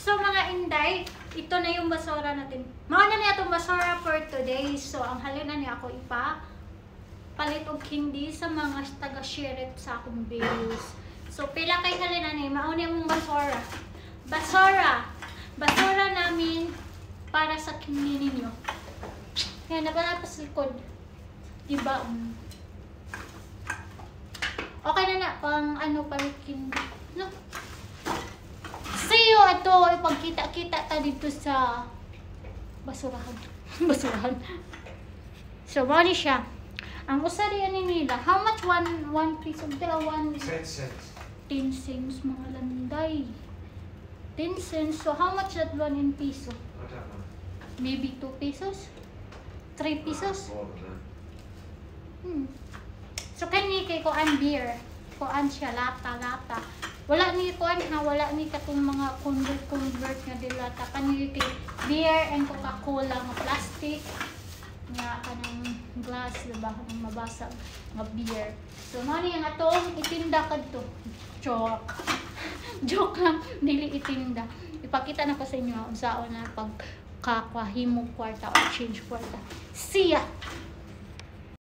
So mga inday, ito na yung basura natin. Mauna na itong basura for today. So ang halina niya ako palit og hindi sa mga taga-share sa akong videos. So pila kay halina ni mauna mong basura. Basura namin para sa kini ninyo. Yan, napalapas likod. Diba? Okay na pang ano palikin. No? See you ato ipagkita-kita ta dito sa basurahan. Basurahan. So, mali siya. Ang usari ani nila, how much one piece of the 1 cents. 10 cents mga landay. 10 cents. So, how much that one in piso? Maybe 2 pesos? 3 pesos? So, kani kay kuan beer. Kuan siya, lata. Wala ni kuan ha, wala ni katong mga convert nga dilata. Kani kay beer and Coca-Cola nga plastic. Nga kanang glass, diba? Ang mabasag nga beer. So, mani ang atong itinda kadto. Joke. Joke lang, dili itinda. Ipakita na ko sa inyo unsaon na pagkakahimong kwarta or change kwarta. See ya!